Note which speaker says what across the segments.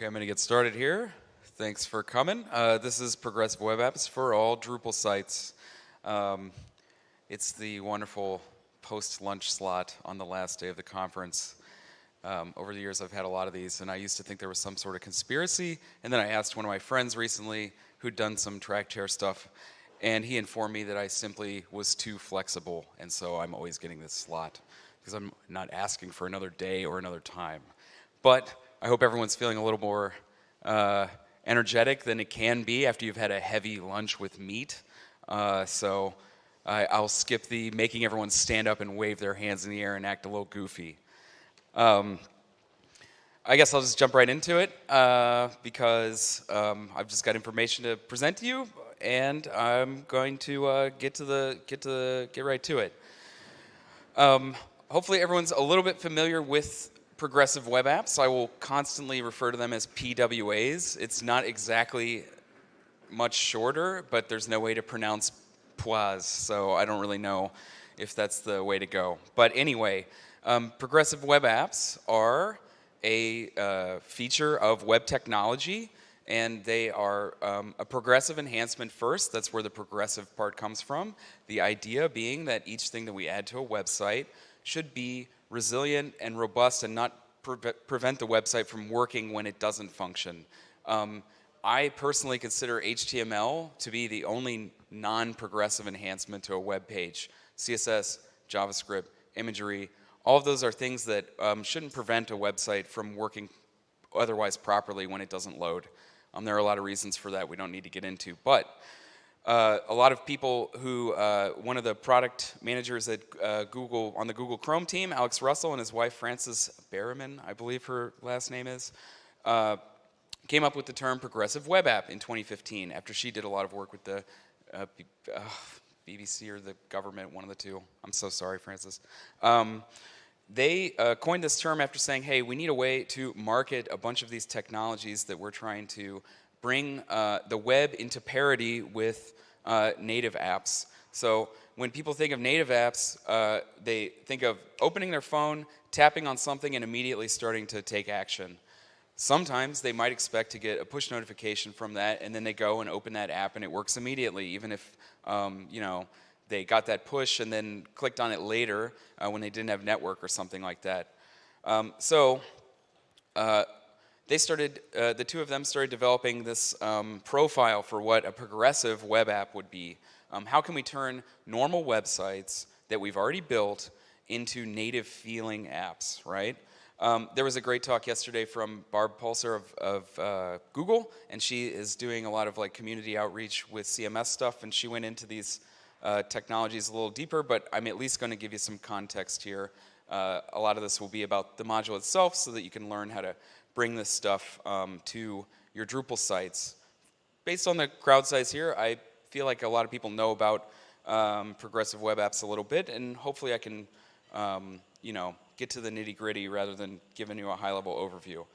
Speaker 1: Okay, I'm going to get started here. Thanks for coming. This is Progressive Web Apps for all Drupal sites. It's the wonderful post-lunch slot on the last day of the conference. Over the years, I've had a lot of these, and I used to think there was some sort of conspiracy, and then I asked one of my friends recently who'd done some track chair stuff, and he informed me that I simply was too flexible, and so I'm always getting this slot, because I'm not asking for another day or another time. But I hope everyone's feeling a little more energetic than it can be after you've had a heavy lunch with meat. So I'll skip the making everyone stand up and wave their hands in the air and act a little goofy. I guess I'll just jump right into it because I've just got information to present to you, and I'm going to get right to it. Hopefully everyone's a little bit familiar with Progressive Web Apps. I will constantly refer to them as PWAs. It's not exactly much shorter, but there's no way to pronounce PWAs, so I don't really know if that's the way to go. But anyway, Progressive Web Apps are a feature of web technology, and they are a progressive enhancement first. That's where the progressive part comes from. The idea being that each thing that we add to a website should be resilient and robust and not prevent the website from working when it doesn't function. I personally consider HTML to be the only non-progressive enhancement to a web page. CSS, JavaScript, imagery, all of those are things that shouldn't prevent a website from working otherwise properly when it doesn't load. There are a lot of reasons for that we don't need to get into, but a lot of people who, one of the product managers at Google, on the Google Chrome team, Alex Russell, and his wife Frances Berriman, I believe her last name is, came up with the term Progressive Web App in 2015 after she did a lot of work with the BBC or the government, one of the two. I'm so sorry, Frances. They coined this term after saying, hey, we need a way to market a bunch of these technologies that we're trying to bring the web into parity with native apps. So when people think of native apps, they think of opening their phone, tapping on something, and immediately starting to take action. Sometimes they might expect to get a push notification from that, and then they go and open that app, and it works immediately, even if they got that push and then clicked on it later when they didn't have network or something like that. They started, the two of them started developing this profile for what a progressive web app would be. How can we turn normal websites that we've already built into native feeling apps, right? There was a great talk yesterday from Barb Pulser of Google, and she is doing a lot of like community outreach with CMS stuff, and she went into these technologies a little deeper, but I'm at least going to give you some context here. A lot of this will be about the module itself so that you can learn how to bring this stuff to your Drupal sites. Based on the crowd size here, I feel like a lot of people know about progressive web apps a little bit, and hopefully I can get to the nitty-gritty rather than giving you a high-level overview.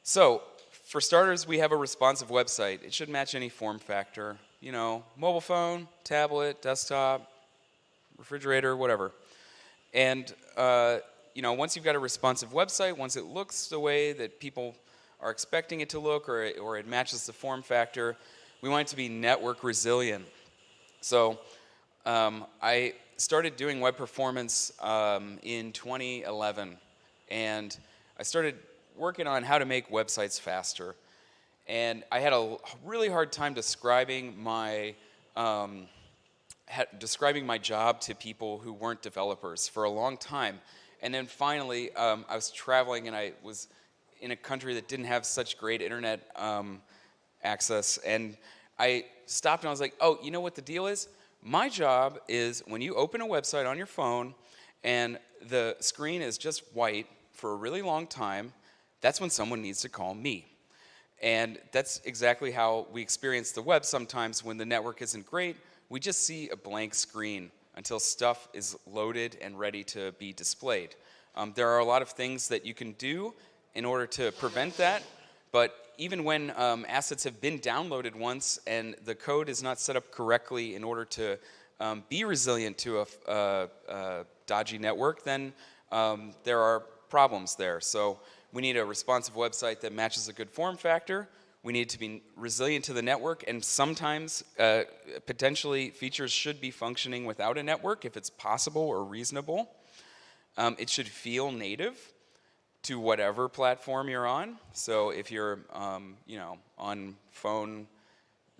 Speaker 1: So, for starters, we have a responsive website. It should match any form factor. Mobile phone, tablet, desktop, refrigerator, whatever. And once you've got a responsive website, once it looks the way that people are expecting it to look, or it matches the form factor, we want it to be network resilient. So I started doing web performance in 2011, and I started working on how to make websites faster. And I had a really hard time describing my job to people who weren't developers for a long time. And then finally, I was traveling, and I was in a country that didn't have such great internet access. And I stopped, and I was like, oh, you know what the deal is? My job is when you open a website on your phone, and the screen is just white for a really long time, that's when someone needs to call me. And that's exactly how we experience the web sometimes when the network isn't great. We just see a blank screen until stuff is loaded and ready to be displayed. There are a lot of things that you can do in order to prevent that, but even when assets have been downloaded once and the code is not set up correctly in order to be resilient to a dodgy network, then there are problems there. So We need a responsive website that matches a good form factor. We need to be resilient to the network, and sometimes potentially features should be functioning without a network if it's possible or reasonable. It should feel native to whatever platform you're on. So if you're on phone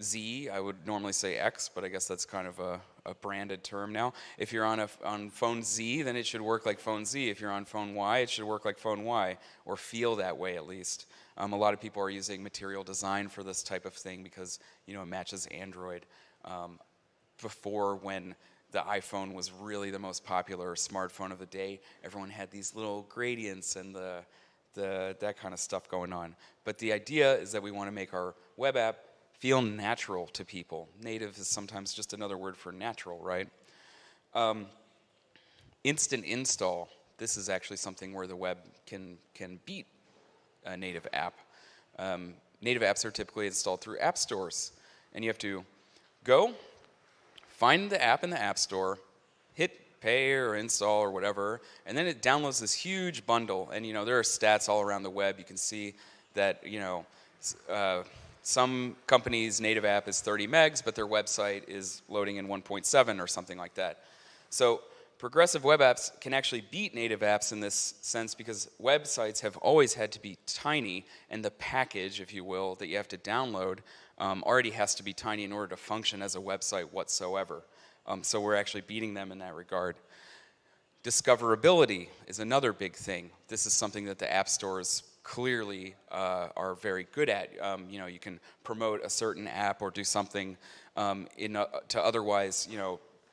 Speaker 1: Z, I would normally say X, but I guess that's kind of a branded term now. If you're on phone Z, then it should work like phone Z. If you're on phone Y, it should work like phone Y, or feel that way at least. A lot of people are using material design for this type of thing because it matches Android. Before, when the iPhone was really the most popular smartphone of the day, everyone had these little gradients and that kind of stuff going on. But the idea is that we want to make our web app feel natural to people. Native is sometimes just another word for natural, right? Instant install. This is actually something where the web can beat a native app. Native apps are typically installed through app stores, and you have to go find the app in the app store, hit pay or install or whatever, and then it downloads this huge bundle. And there are stats all around the web. You can see that some companies' native app is 30 megs, but their website is loading in 1.7 or something like that. So progressive web apps can actually beat native apps in this sense because websites have always had to be tiny, and the package, if you will, that you have to download already has to be tiny in order to function as a website whatsoever. So we're actually beating them in that regard. Discoverability is another big thing. This is something that the app stores clearly are very good at. You can promote a certain app or do something to otherwise,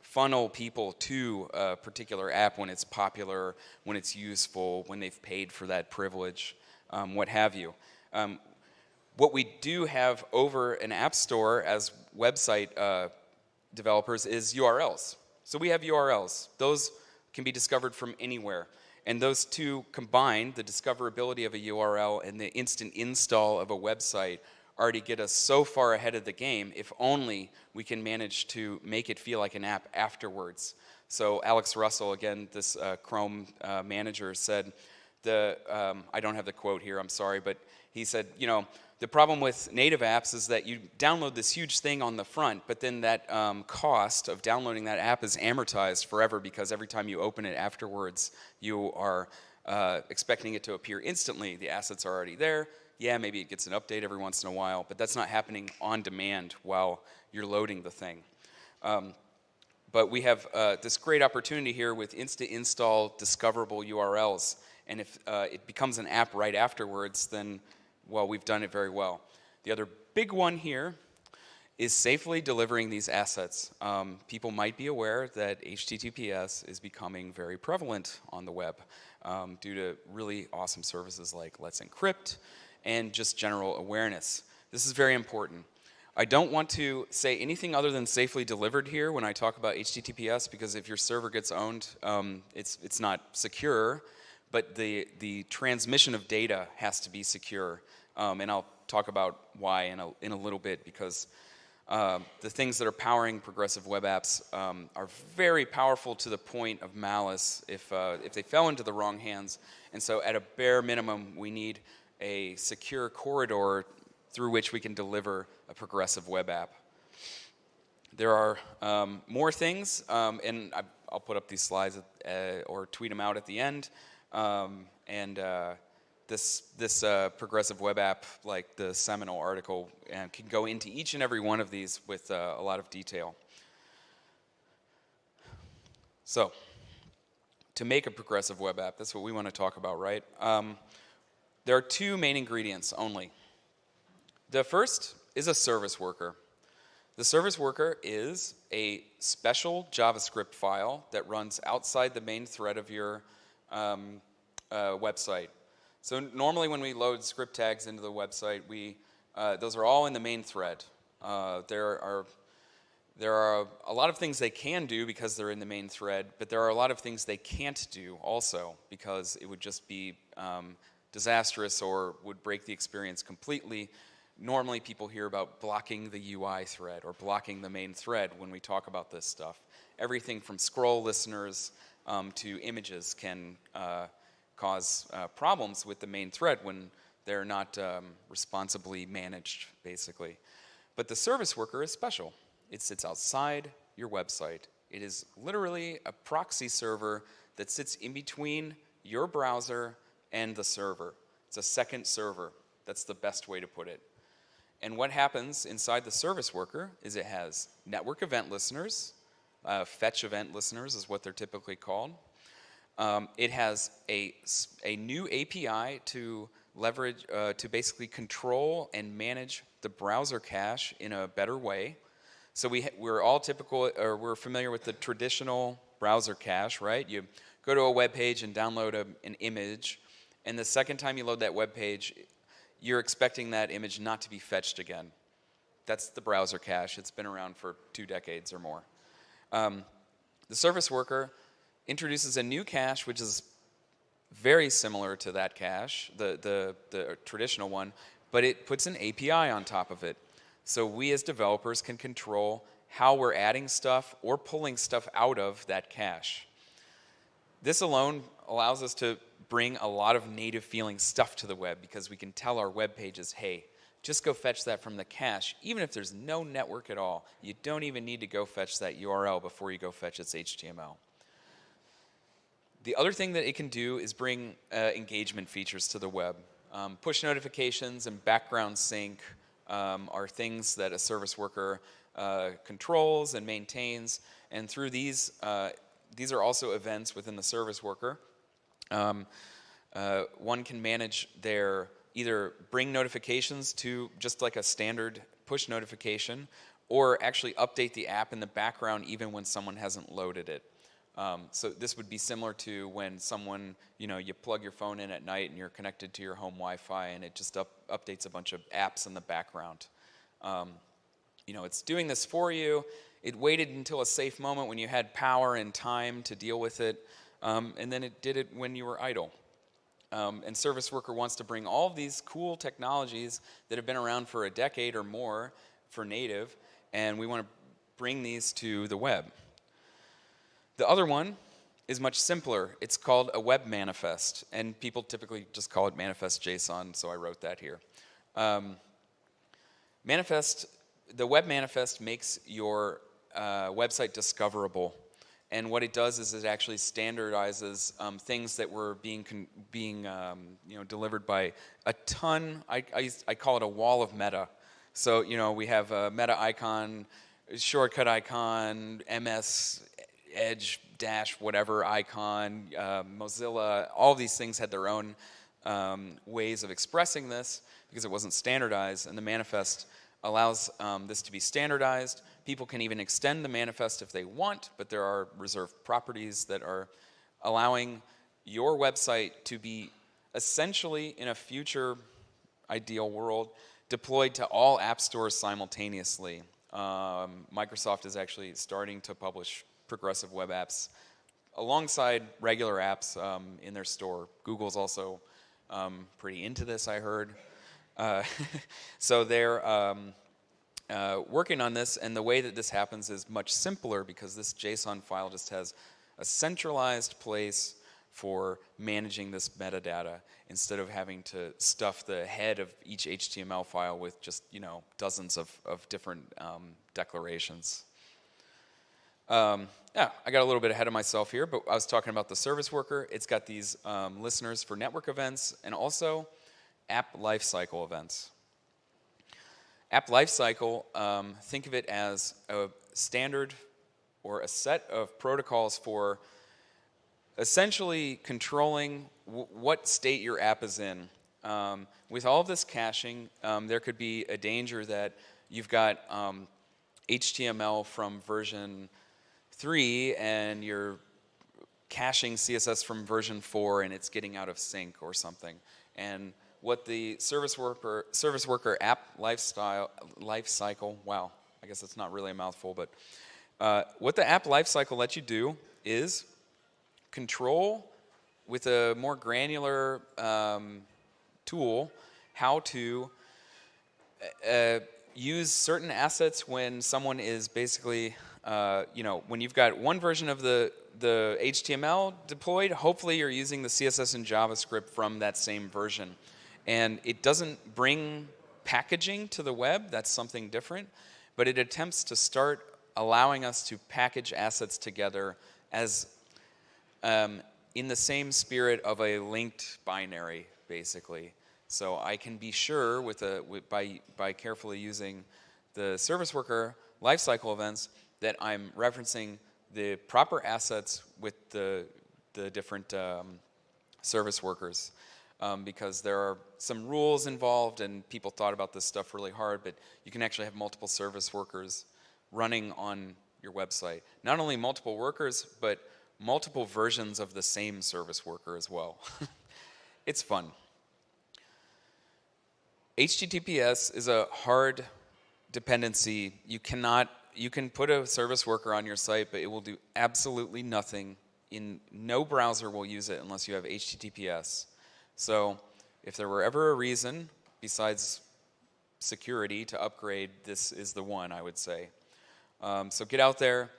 Speaker 1: funnel people to a particular app when it's popular, when it's useful, when they've paid for that privilege, what have you. What we do have over an app store as website developers is URLs. So we have URLs. Those can be discovered from anywhere. And those two combined, the discoverability of a URL and the instant install of a website, already get us so far ahead of the game if only we can manage to make it feel like an app afterwards. So Alex Russell, again, this Chrome manager, said, I don't have the quote here, I'm sorry, but he said, the problem with native apps is that you download this huge thing on the front, but then that cost of downloading that app is amortized forever because every time you open it afterwards, you are expecting it to appear instantly. The assets are already there. Yeah, maybe it gets an update every once in a while, but that's not happening on demand while you're loading the thing. But we have this great opportunity here with instant install discoverable URLs. And if it becomes an app right afterwards, then, well, we've done it very well. The other big one here is safely delivering these assets. People might be aware that HTTPS is becoming very prevalent on the web due to really awesome services like Let's Encrypt and just general awareness. This is very important. I don't want to say anything other than safely delivered here when I talk about HTTPS, because if your server gets owned, it's not secure, but the transmission of data has to be secure. And I'll talk about why in a little bit, because the things that are powering progressive web apps are very powerful to the point of malice if they fell into the wrong hands. And so at a bare minimum, we need a secure corridor through which we can deliver a progressive web app. There are more things, and I'll put up these slides or tweet them out at the end. This progressive web app, like the seminal article, can go into each and every one of these with a lot of detail. So, to make a progressive web app, that's what we want to talk about, right? There are two main ingredients only. The first is a service worker. The service worker is a special JavaScript file that runs outside the main thread of your website. So normally when we load script tags into the website, those are all in the main thread. There are a lot of things they can do because they're in the main thread, but there are a lot of things they can't do also because it would just be disastrous or would break the experience completely. Normally people hear about blocking the UI thread or blocking the main thread when we talk about this stuff. Everything from scroll listeners to images can cause problems with the main thread when they're not responsibly managed, basically. But the service worker is special. It sits outside your website. It is literally a proxy server that sits in between your browser and the server. It's a second server. That's the best way to put it. And what happens inside the service worker is it has network event listeners. Fetch event listeners is what they're typically called. It has a new API to leverage, to basically control and manage the browser cache in a better way. So we're all typical, or we're familiar with the traditional browser cache, right? You go to a web page and download an image, and the second time you load that web page, you're expecting that image not to be fetched again. That's the browser cache. It's been around for 2 decades or more. The service worker introduces a new cache, which is very similar to that cache, the traditional one, but it puts an API on top of it. So we as developers can control how we're adding stuff or pulling stuff out of that cache. This alone allows us to bring a lot of native feeling stuff to the web because we can tell our web pages, hey, just go fetch that from the cache, even if there's no network at all. You don't even need to go fetch that URL before you go fetch its HTML. The other thing that it can do is bring engagement features to the web. Push notifications and background sync are things that a service worker controls and maintains, and through these are also events within the service worker. One can manage their, either bring notifications to just like a standard push notification, or actually update the app in the background even when someone hasn't loaded it. So this would be similar to when someone, you plug your phone in at night and you're connected to your home Wi-Fi and it just updates a bunch of apps in the background. It's doing this for you. It waited until a safe moment when you had power and time to deal with it, and then it did it when you were idle. And Service Worker wants to bring all of these cool technologies that have been around for a decade or more for native, and we want to bring these to the web. The other one is much simpler. It's called a web manifest, and people typically just call it manifest JSON, so I wrote that here. The web manifest makes your website discoverable, and what it does is it actually standardizes things that were being delivered by a ton. I call it a wall of meta. So we have a meta icon, shortcut icon, MS Edge dash whatever icon, Mozilla. All these things had their own ways of expressing this because it wasn't standardized, and the manifest allows this to be standardized. People can even extend the manifest if they want, but there are reserved properties that are allowing your website to be essentially, in a future ideal world, deployed to all app stores simultaneously. Microsoft is actually starting to publish progressive web apps alongside regular apps in their store. Google's also pretty into this, I heard. So they're working on this, and the way that this happens is much simpler because this JSON file just has a centralized place for managing this metadata instead of having to stuff the head of each HTML file with just dozens of different declarations. Yeah, I got a little bit ahead of myself here, but I was talking about the service worker. It's got these listeners for network events and also app lifecycle events. App lifecycle, think of it as a standard or a set of protocols for essentially controlling what state your app is in. With all of this caching, there could be a danger that you've got HTML from version 3 and you're caching CSS from version 4 and it's getting out of sync or something. And what the service worker app lifecycle, wow, I guess it's not really a mouthful, but what the app lifecycle lets you do is control with a more granular tool how to use certain assets when someone is basically, when you've got one version of the the HTML deployed, hopefully you're using the CSS and JavaScript from that same version. And it doesn't bring packaging to the web, that's something different, but it attempts to start allowing us to package assets together as in the same spirit of a linked binary, basically. So I can be sure by carefully using the service worker lifecycle events that I'm referencing the proper assets with the different service workers. Because there are some rules involved, and people thought about this stuff really hard, but you can actually have multiple service workers running on your website. Not only multiple workers, but multiple versions of the same service worker as well. It's fun. HTTPS is a hard dependency. You can put a service worker on your site, but it will do absolutely nothing. No browser will use it unless you have HTTPS. So if there were ever a reason, besides security, to upgrade, this is the one, I would say. So get out there.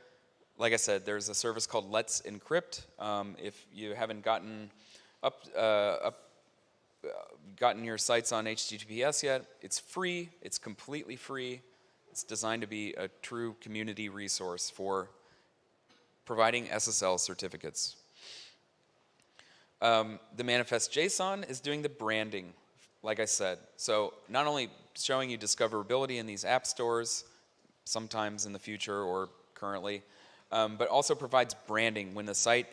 Speaker 1: Like I said, there's a service called Let's Encrypt. If you haven't gotten your sites on HTTPS yet, it's free. It's completely free. It's designed to be a true community resource for providing SSL certificates. The manifest JSON is doing the branding, like I said. So not only showing you discoverability in these app stores, sometimes in the future or currently, but also provides branding when the site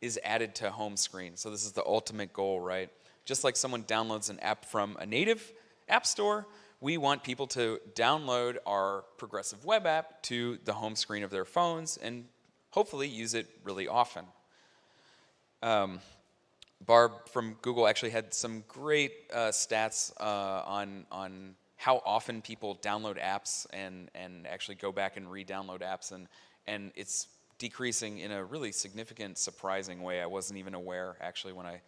Speaker 1: is added to home screen. So this is the ultimate goal, right? Just like someone downloads an app from a native app store, we want people to download our progressive web app to the home screen of their phones and hopefully use it really often. Barb from Google actually had some great stats on how often people download apps and actually go back and re-download apps, and it's decreasing in a really significant, surprising way. I wasn't even aware, actually, when I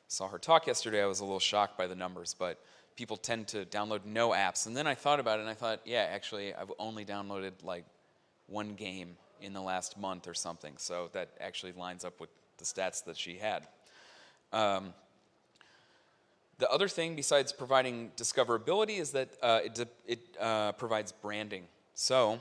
Speaker 1: saw her talk yesterday. I was a little shocked by the numbers, but people tend to download no apps. And then I thought about it, and I thought, yeah, actually, I've only downloaded like one game in the last month or something, so that actually lines up with the stats that she had. The other thing besides providing discoverability is that it provides branding. So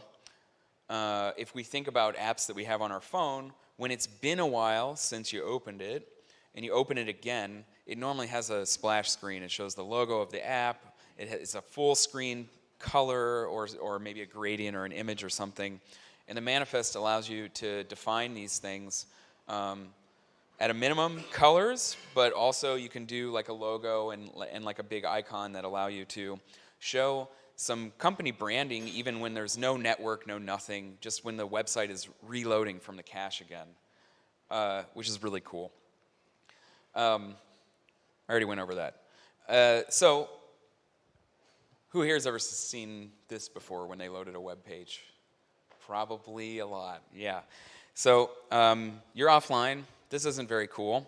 Speaker 1: if we think about apps that we have on our phone, when it's been a while since you opened it, and you open it again, it normally has a splash screen. It shows the logo of the app. It's a full screen color or maybe a gradient or an image or something. And the manifest allows you to define these things at a minimum colors, but also you can do like a logo and like a big icon that allow you to show some company branding even when there's no network, no nothing, just when the website is reloading from the cache again, which is really cool. I already went over that. So who here has ever seen this before when they loaded a web page? Probably a lot, yeah. So you're offline. This isn't very cool.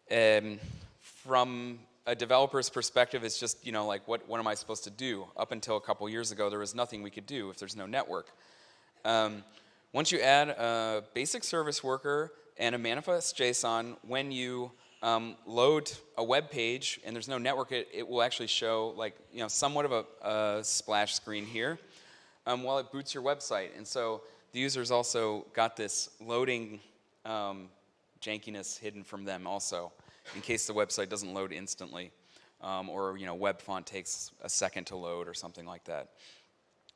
Speaker 1: From a developer's perspective, it's just, like what am I supposed to do? Up until a couple years ago, there was nothing we could do if there's no network. Once you add a basic service worker and a manifest JSON, when you load a web page and there's no network, it will actually show like somewhat of a splash screen here while it boots your website. And so the users also got this loading jankiness hidden from them also, in case the website doesn't load instantly, or web font takes a second to load or something like that.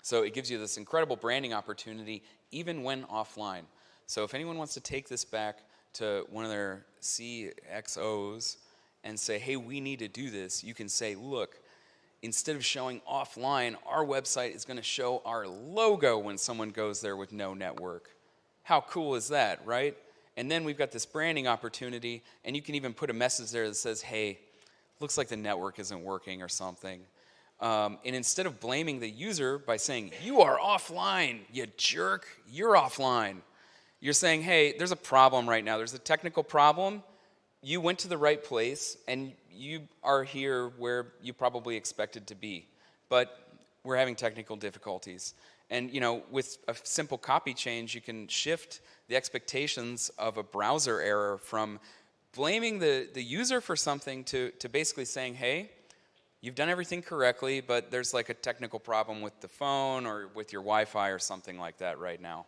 Speaker 1: So it gives you this incredible branding opportunity even when offline. So if anyone wants to take this back to one of their CXOs and say, hey, we need to do this, you can say, look, instead of showing offline, our website is going to show our logo when someone goes there with no network. How cool is that, right? And then we've got this branding opportunity, and you can even put a message there that says, hey, looks like the network isn't working or something. And instead of blaming the user by saying, you are offline, you jerk, you're offline, you're saying, hey, there's a problem right now. There's a technical problem. You went to the right place, and you are here where you probably expected to be. But we're having technical difficulties. And with a simple copy change, you can shift the expectations of a browser error from blaming the user for something to basically saying, hey, you've done everything correctly, but there's like a technical problem with the phone or with your Wi-Fi or something like that right now.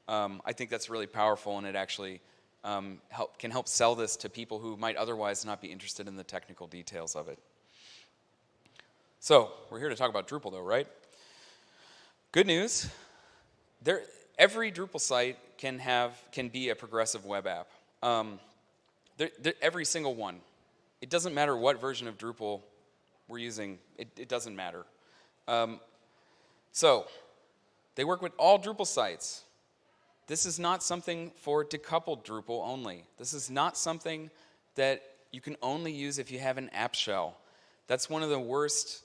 Speaker 1: I think that's really powerful, and it actually can help sell this to people who might otherwise not be interested in the technical details of it. So we're here to talk about Drupal though, right? Good news, every Drupal site can be a progressive web app. Every single one. It doesn't matter what version of Drupal we're using, it doesn't matter. So they work with all Drupal sites. This is not something for decoupled Drupal only. This is not something that you can only use if you have an app shell. That's one of the worst.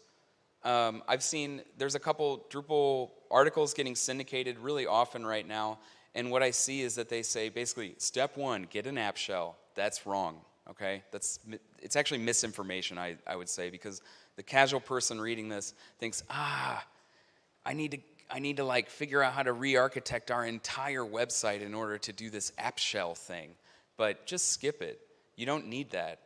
Speaker 1: I've seen, there's a couple Drupal articles getting syndicated really often right now, and what I see is that they say basically, step one, get an app shell. That's wrong, okay? It's actually misinformation, I would say, because the casual person reading this thinks, I need to like figure out how to re-architect our entire website in order to do this app shell thing. But just skip it. You don't need that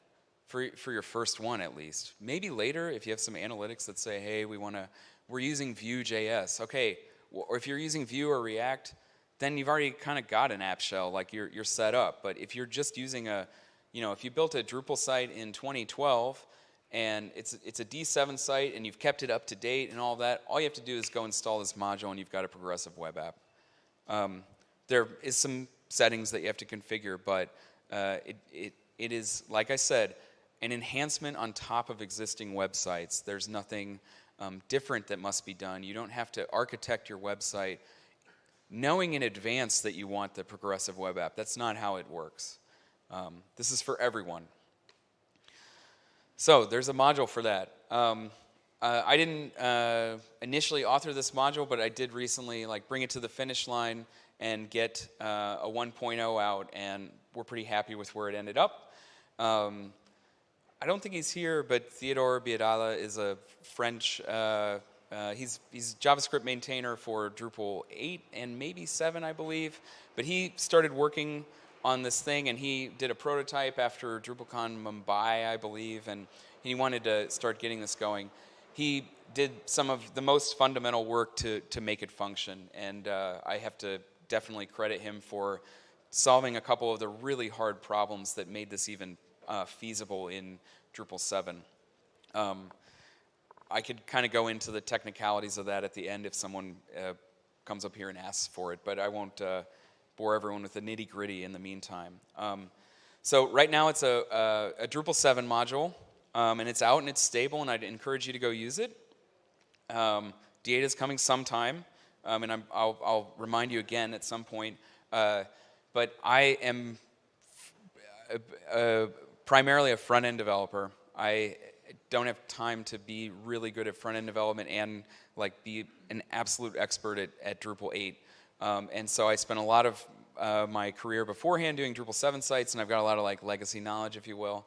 Speaker 1: for your first one, at least. Maybe later, if you have some analytics that say, hey, we're using Vue.js. Okay, or if you're using Vue or React, then you've already kind of got an app shell, like you're set up. But if you're just using if you built a Drupal site in 2012, and it's a D7 site, and you've kept it up to date and all that, all you have to do is go install this module, and you've got a progressive web app. There is some settings that you have to configure, but it is, like I said, an enhancement on top of existing websites. There's nothing different that must be done. You don't have to architect your website knowing in advance that you want the progressive web app. That's not how it works. This is for everyone. So there's a module for that. I didn't initially author this module, but I did recently bring it to the finish line and get a 1.0 out, and we're pretty happy with where it ended up. I don't think he's here, but Theodore Biadala is a French, he's JavaScript maintainer for Drupal 8 and maybe 7, I believe. But he started working on this thing, and he did a prototype after DrupalCon Mumbai, I believe, and he wanted to start getting this going. He did some of the most fundamental work to make it function, and I have to definitely credit him for solving a couple of the really hard problems that made this even feasible in Drupal 7. I could kind of go into the technicalities of that at the end if someone comes up here and asks for it, but I won't bore everyone with the nitty-gritty in the meantime. So right now it's a Drupal 7 module, and it's out and it's stable, and I'd encourage you to go use it. D8 is coming sometime, and I'll remind you again at some point. But I am primarily a front-end developer. I don't have time to be really good at front-end development and be an absolute expert at Drupal 8. And so I spent a lot of my career beforehand doing Drupal 7 sites, and I've got a lot of legacy knowledge, if you will.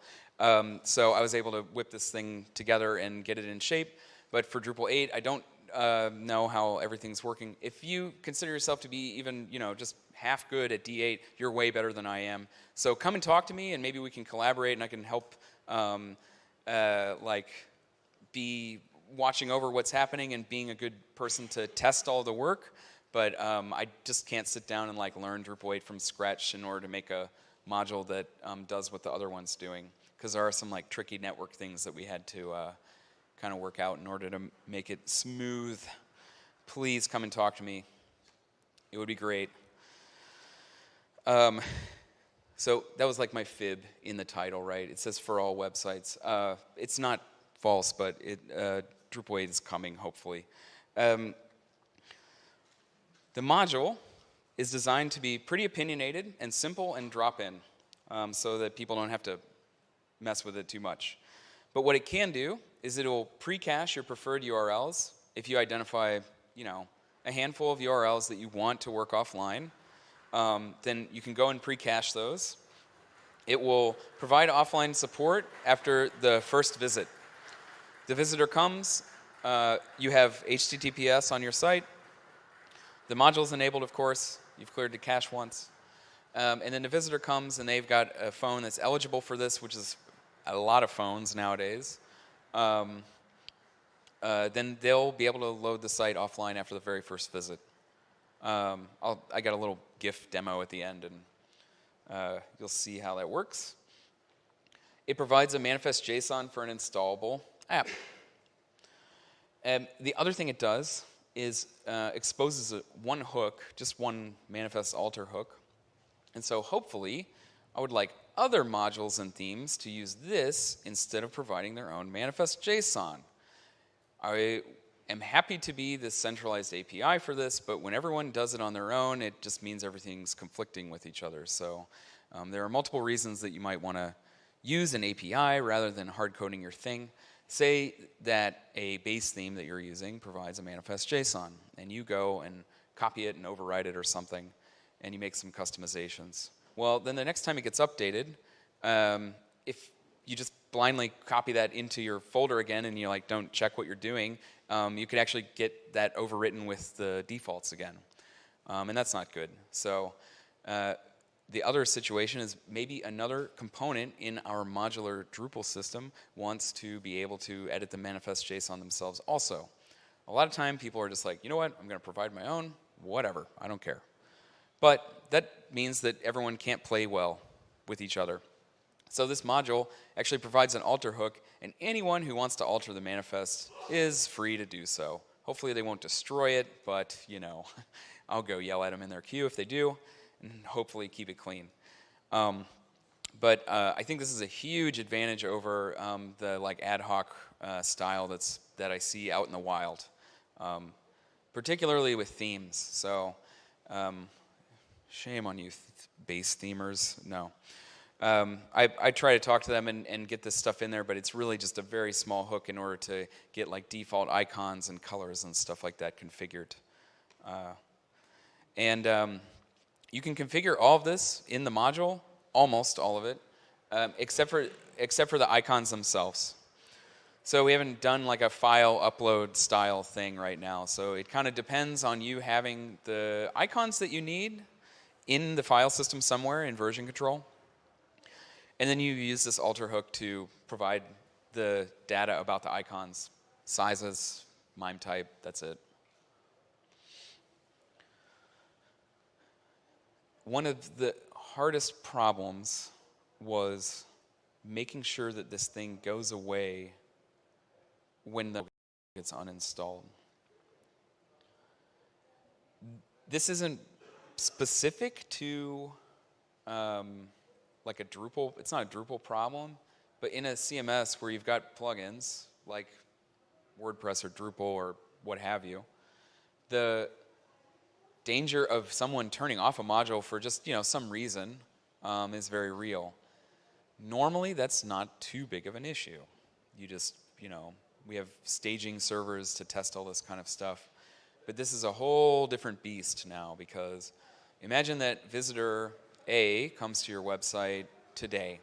Speaker 1: So I was able to whip this thing together and get it in shape. But for Drupal 8, I don't know how everything's working. If you consider yourself to be even, just half good at D8, you're way better than I am. So come and talk to me, and maybe we can collaborate, and I can help be watching over what's happening and being a good person to test all the work. But I just can't sit down and learn Drupal 8 from scratch in order to make a module that does what the other one's doing, because there are some tricky network things that we had to kind of work out in order to make it smooth. Please come and talk to me. It would be great. So that was my fib in the title, right? It says for all websites. It's not false, but Drupal 8 is coming, hopefully. The module is designed to be pretty opinionated and simple and drop-in, so that people don't have to mess with it too much. But what it can do is it will pre-cache your preferred URLs. If you identify, a handful of URLs that you want to work offline, then you can go and pre-cache those. It will provide offline support after the first visit. The visitor comes, you have HTTPS on your site, The module's enabled, of course. You've cleared the cache once. And then the visitor comes and they've got a phone that's eligible for this, which is a lot of phones nowadays. Then they'll be able to load the site offline after the very first visit. I got a little GIF demo at the end, and you'll see how that works. It provides a manifest JSON for an installable app. The other thing it does is exposes one hook, just one manifest alter hook. And so hopefully, I would like other modules and themes to use this instead of providing their own manifest JSON. I am happy to be the centralized API for this, but when everyone does it on their own, it just means everything's conflicting with each other. So there are multiple reasons that you might want to use an API rather than hard coding your thing. Say that a base theme that you're using provides a manifest JSON, and you go and copy it and override it or something, and you make some customizations. Well, then the next time it gets updated, if you just blindly copy that into your folder again and you like don't check what you're doing, you could actually get that overwritten with the defaults again. And that's not good. So the other situation is maybe another component in our modular Drupal system wants to be able to edit the manifest JSON themselves also. A lot of time people are just like, you know what, I'm going to provide my own, whatever, I don't care. But that means that everyone can't play well with each other. So this module actually provides an alter hook, and anyone who wants to alter the manifest is free to do so. Hopefully they won't destroy it, but you know, I'll go yell at them in their queue if they do, and hopefully keep it clean. But I think this is a huge advantage over the like ad hoc style that I see out in the wild, particularly with themes. So shame on you, base themers. No. I try to talk to them and get this stuff in there, but it's really just a very small hook in order to get like default icons and colors and stuff like that configured. You can configure all of this in the module, almost all of it, except for the icons themselves. So we haven't done like a file upload style thing right now. So it kind of depends on you having the icons that you need in the file system somewhere in version control. And then you use this alter hook to provide the data about the icons, sizes, MIME type, that's it. One of the hardest problems was making sure that this thing goes away when the gets uninstalled. This isn't specific to like a Drupal, it's not a Drupal problem, but in a CMS where you've got plugins like WordPress or Drupal or what have you, the danger of someone turning off a module for just some reason is very real. Normally that's not too big of an issue. You just, we have staging servers to test all this kind of stuff. But this is a whole different beast now, because imagine that visitor A comes to your website today.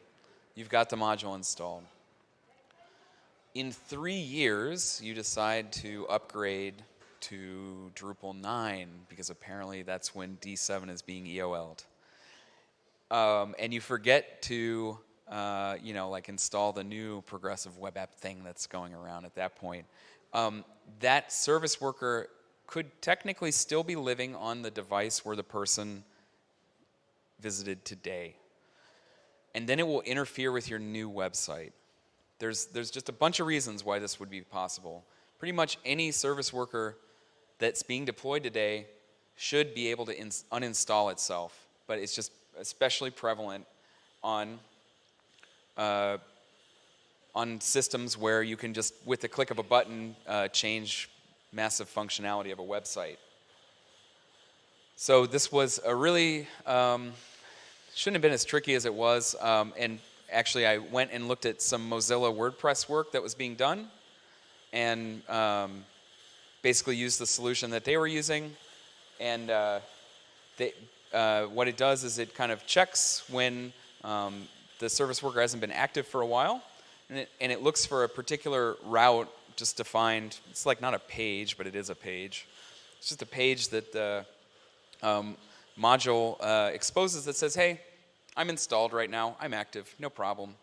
Speaker 1: You've got the module installed. In 3 years, you decide to upgrade to Drupal 9, because apparently that's when D7 is being EOL'd. And you forget to like install the new progressive web app thing that's going around at that point. That service worker could technically still be living on the device where the person visited today. And then it will interfere with your new website. There's just a bunch of reasons why this would be possible. Pretty much any service worker that's being deployed today should be able to uninstall itself, but it's just especially prevalent on systems where you can just, with the click of a button, change massive functionality of a website. So this was a really, shouldn't have been as tricky as it was, and actually I went and looked at some Mozilla WordPress work that was being done, and basically used the solution that they were using, and what it does is it kind of checks when the service worker hasn't been active for a while, and it looks for a particular route just defined. It's like not a page, but it is a page. It's just a page that the module exposes that says, hey, I'm installed right now, I'm active, no problem.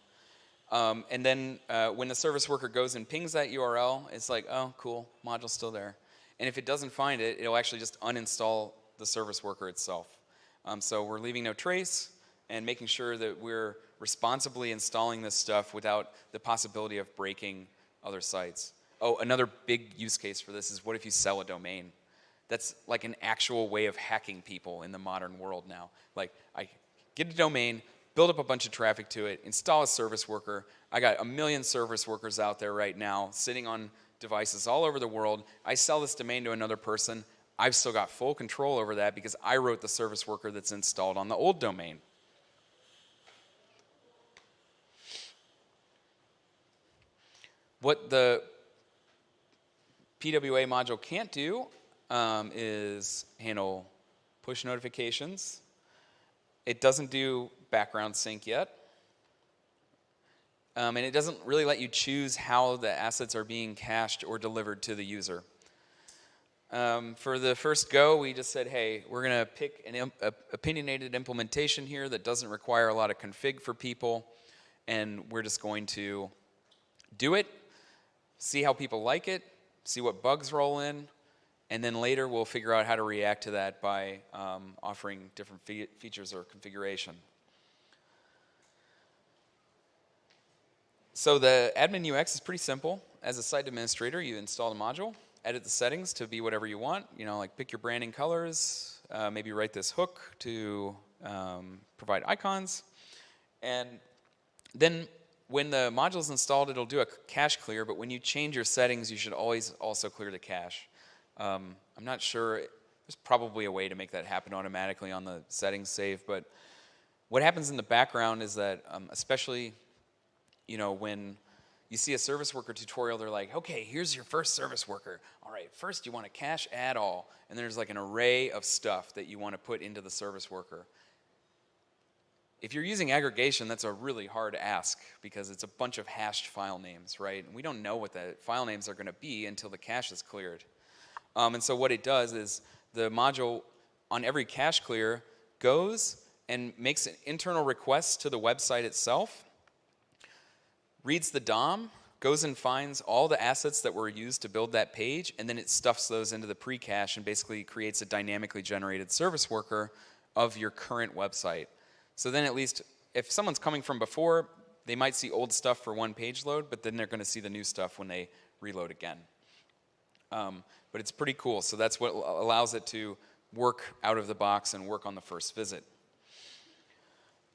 Speaker 1: And then when the service worker goes and pings that URL, it's like, oh, cool, module's still there. And if it doesn't find it, it'll actually just uninstall the service worker itself. So we're leaving no trace and making sure that we're responsibly installing this stuff without the possibility of breaking other sites. Oh, another big use case for this is, what if you sell a domain? That's like an actual way of hacking people in the modern world now. Like, I get a domain, build up a bunch of traffic to it, install a service worker. I got 1 million service workers out there right now sitting on devices all over the world. I sell this domain to another person. I've still got full control over that because I wrote the service worker that's installed on the old domain. What the PWA module can't do is handle push notifications. It doesn't do background sync yet. And it doesn't really let you choose how the assets are being cached or delivered to the user. For the first go, we just said, hey, we're going to pick an opinionated implementation here that doesn't require a lot of config for people, and we're just going to do it, see how people like it, see what bugs roll in, and then later we'll figure out how to react to that by offering different features or configuration. So the admin UX is pretty simple. As a site administrator, you install the module, edit the settings to be whatever you want. You know, like pick your branding colors, maybe write this hook to provide icons. And then when the module is installed, it'll do a cache clear, but when you change your settings, you should always also clear the cache. I'm not sure, there's probably a way to make that happen automatically on the settings save, but what happens in the background is that, especially, you know, when you see a service worker tutorial, they're like, okay, here's your first service worker. All right, first you want to cache add all, and there's like an array of stuff that you want to put into the service worker. If you're using aggregation, that's a really hard ask because it's a bunch of hashed file names, right? And we don't know what the file names are going to be until the cache is cleared. And so what it does is the module on every cache clear goes and makes an internal request to the website itself, reads the DOM, goes and finds all the assets that were used to build that page, and then it stuffs those into the pre-cache and basically creates a dynamically generated service worker of your current website. So then at least if someone's coming from before, they might see old stuff for one page load, but then they're going to see the new stuff when they reload again. But it's pretty cool. So that's what allows it to work out of the box and work on the first visit.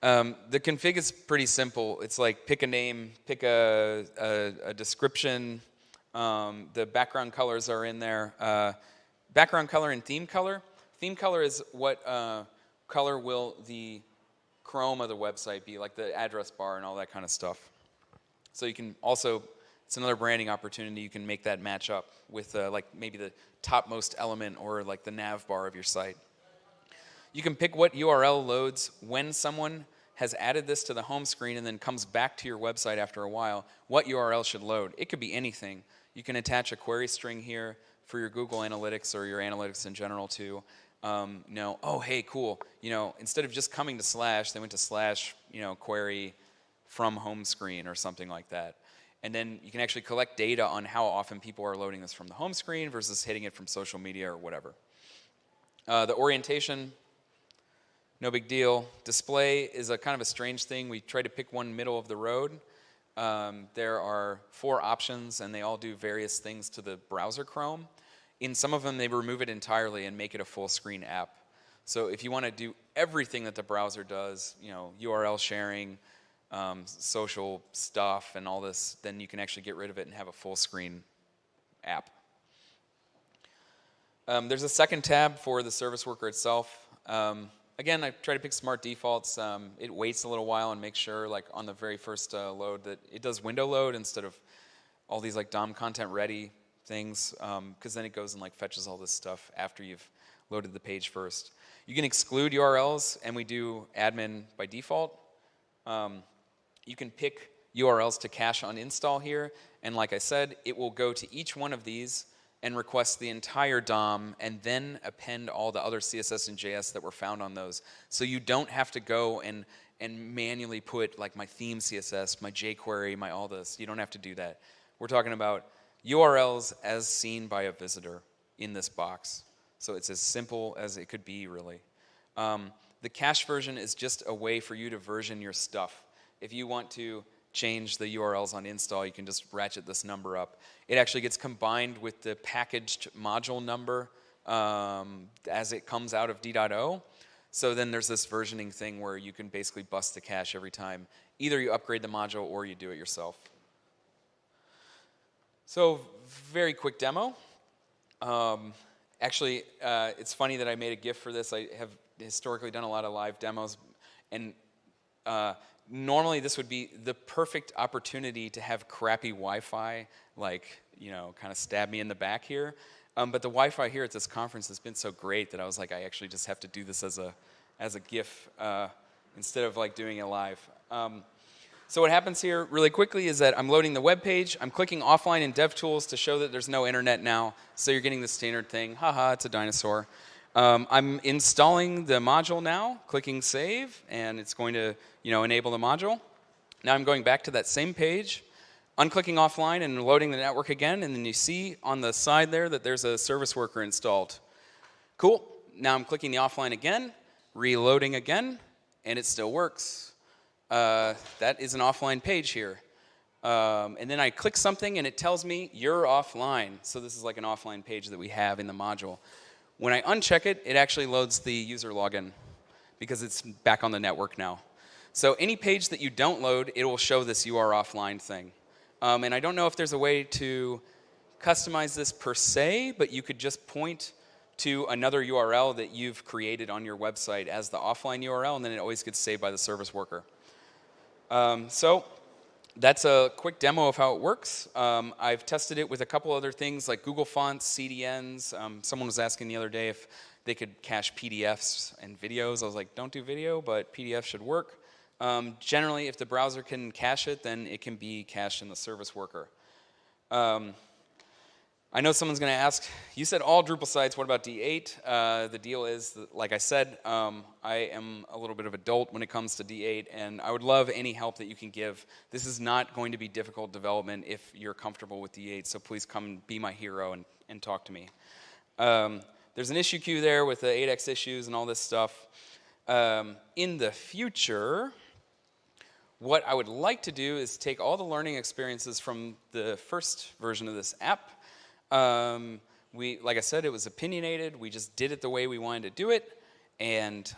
Speaker 1: The config is pretty simple. It's like pick a name, pick a description. The background colors are in there. Background color and theme color. Theme color is what color will the Chrome of the website be, like the address bar and all that kind of stuff. So you can also, it's another branding opportunity. You can make that match up with like maybe the topmost element or like the nav bar of your site. You can pick what URL loads when someone has added this to the home screen and then comes back to your website after a while. What URL should load? It could be anything. You can attach a query string here for your Google Analytics or your analytics in general to know, oh, hey, cool. You know, instead of just coming to slash, they went to slash, you know, query from home screen or something like that. And then you can actually collect data on how often people are loading this from the home screen versus hitting it from social media or whatever. The orientation, no big deal. Display is a kind of a strange thing. We try to pick one middle of the road. There are 4 options, and they all do various things to the browser Chrome. In some of them, they remove it entirely and make it a full screen app. So if you want to do everything that the browser does, you know, URL sharing, social stuff, and all this, then you can actually get rid of it and have a full screen app. There's a second tab for the service worker itself. Again, I try to pick smart defaults. It waits a little while and makes sure, like on the very first load, that it does window load instead of all these like DOM content ready things, because then it goes and like fetches all this stuff after you've loaded the page first. You can exclude URLs, and we do admin by default. You can pick URLs to cache on install here, and like I said, it will go to each one of these and request the entire DOM and then append all the other CSS and JS that were found on those. So you don't have to go and manually put like my theme CSS, my jQuery, my all this. You don't have to do that. We're talking about URLs as seen by a visitor in this box. So it's as simple as it could be, really. The cache version is just a way for you to version your stuff. If you want to change the URLs on install, you can just ratchet this number up. It actually gets combined with the packaged module number as it comes out of D.O. So then there's this versioning thing where you can basically bust the cache every time. Either you upgrade the module or you do it yourself. So very quick demo. Actually, it's funny that I made a GIF for this. I have historically done a lot of live demos, and normally this would be the perfect opportunity to have crappy Wi-Fi, like, kind of stab me in the back here. But the Wi-Fi here at this conference has been so great that I was like, I actually just have to do this as a GIF instead of like doing it live. So what happens here really quickly is that I'm loading the web page. I'm clicking offline in DevTools to show that there's no internet now. So you're getting the standard thing. Haha, it's a dinosaur. I'm installing the module now, clicking save, and it's going to enable the module. Now I'm going back to that same page, unclicking offline and loading the network again, and then you see on the side there that there's a service worker installed. Cool. Now I'm clicking the offline again, reloading again, and it still works. That is an offline page here. And then I click something and it tells me you're offline. So this is like an offline page that we have in the module. When I uncheck it, it actually loads the user login because it's back on the network now. So any page that you don't load, it will show this you are offline thing. And I don't know if there's a way to customize this per se, but you could just point to another URL that you've created on your website as the offline URL, and then it always gets saved by the service worker. So that's a quick demo of how it works. I've tested it with a couple other things like Google Fonts, CDNs. Someone was asking the other day if they could cache PDFs and videos. I was like, don't do video, but PDF should work. Generally, if the browser can cache it, then it can be cached in the service worker. I know someone's going to ask, you said all Drupal sites, what about D8? The deal is, that, like I said, I am a little bit of a dolt when it comes to D8, and I would love any help that you can give. This is not going to be difficult development if you're comfortable with D8, so please come be my hero and talk to me. There's an issue queue there with the 8x issues and all this stuff. In the future, what I would like to do is take all the learning experiences from the first version of this app. Like I said, it was opinionated. We just did it the way we wanted to do it, and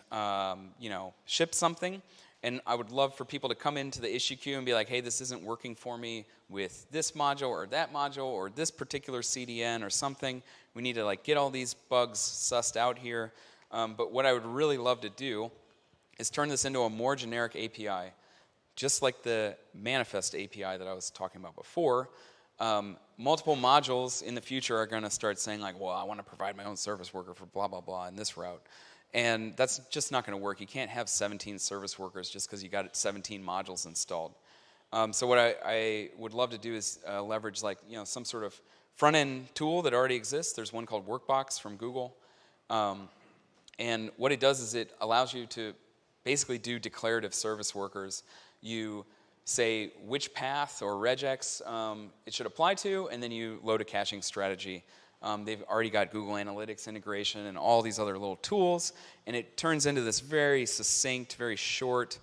Speaker 1: shipped something. And I would love for people to come into the issue queue and be like, hey, this isn't working for me with this module or that module or this particular CDN or something. We need to get all these bugs sussed out here. But what I would really love to do is turn this into a more generic API, just like the manifest API that I was talking about before. Multiple modules in the future are going to start saying well, I want to provide my own service worker for blah, blah, blah in this route. And that's just not going to work. You can't have 17 service workers just because you got 17 modules installed. So what I would love to do is leverage some sort of front-end tool that already exists. There's one called Workbox from Google. And what it does is it allows you to basically do declarative service workers. You say which path or regex it should apply to, and then you load a caching strategy. They've already got Google Analytics integration and all these other little tools, and it turns into this very succinct, very short,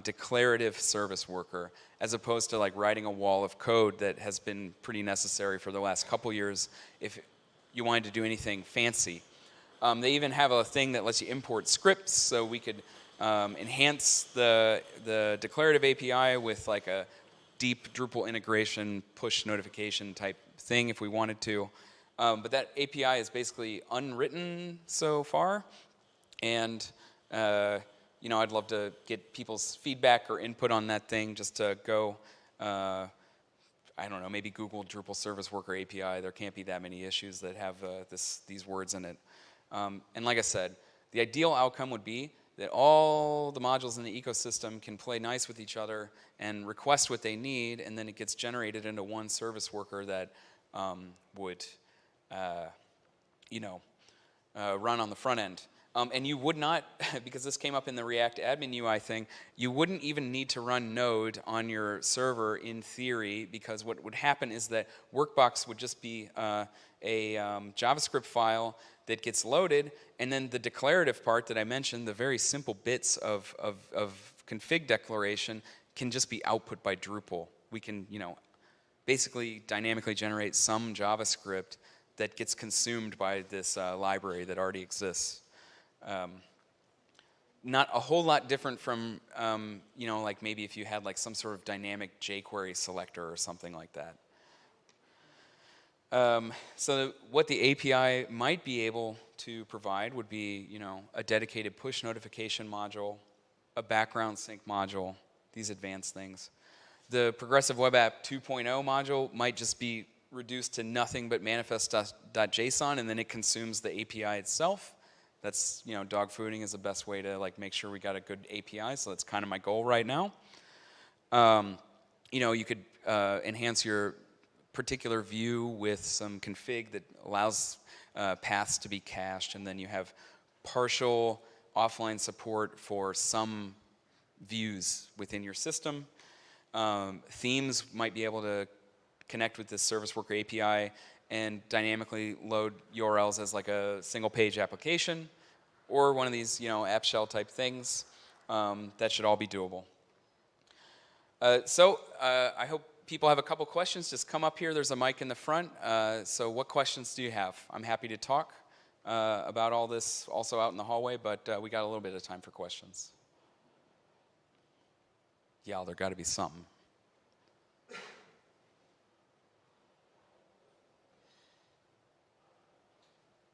Speaker 1: declarative service worker, as opposed to writing a wall of code that has been pretty necessary for the last couple years if you wanted to do anything fancy. They even have a thing that lets you import scripts, so we could enhance the declarative API with a deep Drupal integration push notification type thing if we wanted to. But that API is basically unwritten so far, and I'd love to get people's feedback or input on that thing just to go, I don't know, maybe Google Drupal Service Worker API. There can't be that many issues that have these words in it. And like I said, the ideal outcome would be that all the modules in the ecosystem can play nice with each other and request what they need, and then it gets generated into one service worker that would run on the front end. And you would not, because this came up in the React admin UI thing, you wouldn't even need to run Node on your server in theory, because what would happen is that Workbox would just be a JavaScript file that gets loaded, and then the declarative part that I mentioned, the very simple bits of config declaration, can just be output by Drupal. We can, basically dynamically generate some JavaScript that gets consumed by this library that already exists. Not a whole lot different from, like maybe if you had like some sort of dynamic jQuery selector or something like that. So what the API might be able to provide would be, a dedicated push notification module, a background sync module, these advanced things. The Progressive Web App 2.0 module might just be reduced to nothing but manifest.json, and then it consumes the API itself. That's, dog fooding is the best way to like make sure we got a good API, so that's kind of my goal right now. You could enhance your particular view with some config that allows paths to be cached, and then you have partial offline support for some views within your system. Themes might be able to connect with this Service Worker API and dynamically load URLs as like a single page application or one of these, app shell type things. That should all be doable. I hope people have a couple questions. Just come up here. There's a mic in the front. So what questions do you have? I'm happy to talk about all this also out in the hallway, but we got a little bit of time for questions. Yeah, there got to be something.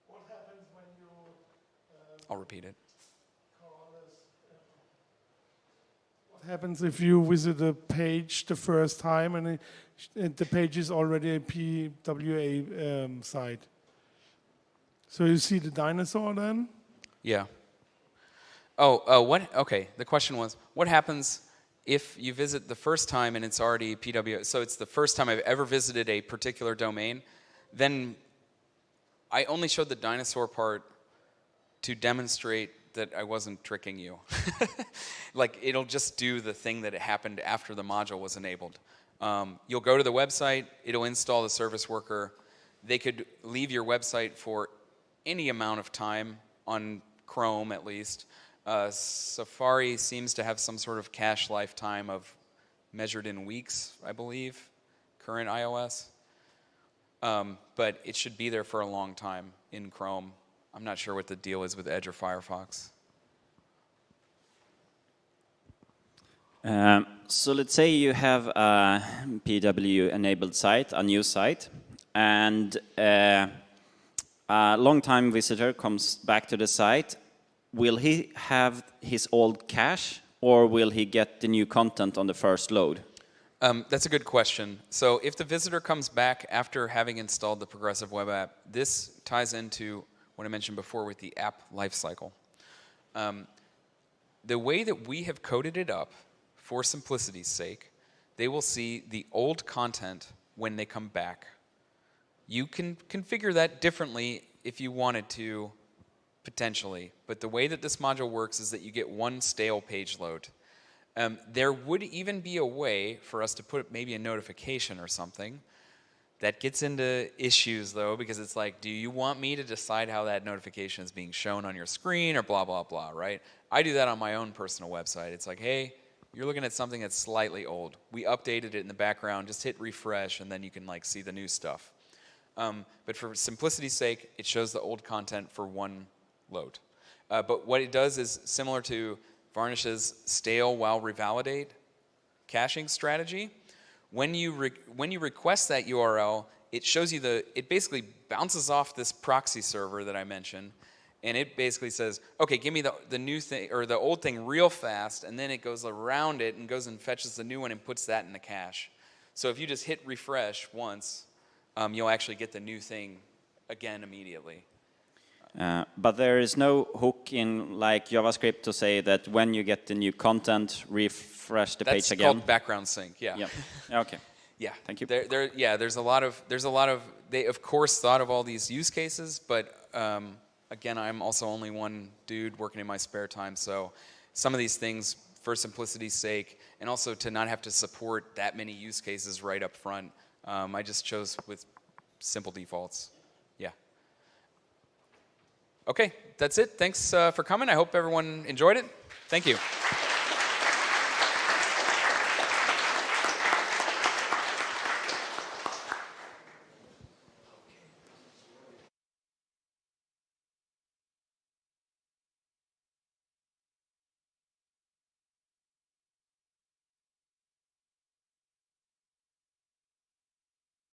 Speaker 2: What happens when you...
Speaker 1: I'll repeat it.
Speaker 2: What happens if you visit a page the first time and the page is already a PWA site? So you see the dinosaur then?
Speaker 1: Yeah. What? Okay. The question was, what happens if you visit the first time and it's already PWA? So it's the first time I've ever visited a particular domain. Then I only showed the dinosaur part to demonstrate that I wasn't tricking you. Like, it'll just do the thing that it happened after the module was enabled. You'll go to the website, it'll install the service worker. They could leave your website for any amount of time on Chrome, at least. Safari seems to have some sort of cache lifetime of measured in weeks, I believe, current iOS. But it should be there for a long time in Chrome. I'm not sure what the deal is with Edge or Firefox.
Speaker 3: So let's say you have a PW-enabled site, a new site, and a long-time visitor comes back to the site. Will he have his old cache, or will he get the new content on the first load?
Speaker 1: That's a good question. So if the visitor comes back after having installed the Progressive Web App, this ties into what I mentioned before with the app lifecycle. The way that we have coded it up, for simplicity's sake, they will see the old content when they come back. You can configure that differently if you wanted to, potentially, but the way that this module works is that you get one stale page load. There would even be a way for us to put maybe a notification or something. That gets into issues, though, because it's like, do you want me to decide how that notification is being shown on your screen or blah, blah, blah, right? I do that on my own personal website. It's like, hey, you're looking at something that's slightly old. We updated it in the background. Just hit refresh, and then you can like see the new stuff. But for simplicity's sake, it shows the old content for one load. But what it does is similar to Varnish's stale while revalidate caching strategy. When you request that URL, it shows you it basically bounces off this proxy server that I mentioned, and it basically says, okay, give me the new thing or the old thing real fast, and then it goes around it and goes and fetches the new one and puts that in the cache. So if you just hit refresh once, you'll actually get the new thing again immediately.
Speaker 3: But there is no hook in like JavaScript to say that when you get the new content, refresh the page again?
Speaker 1: That's called background sync, yeah.
Speaker 3: Yeah. Okay.
Speaker 1: Yeah.
Speaker 3: Thank you.
Speaker 1: There's a lot of. They of course thought of all these use cases, but again, I'm also only one dude working in my spare time, so some of these things, for simplicity's sake, and also to not have to support that many use cases right up front, I just chose with simple defaults. Yeah. Okay, that's it. Thanks for coming. I hope everyone enjoyed it. Thank you.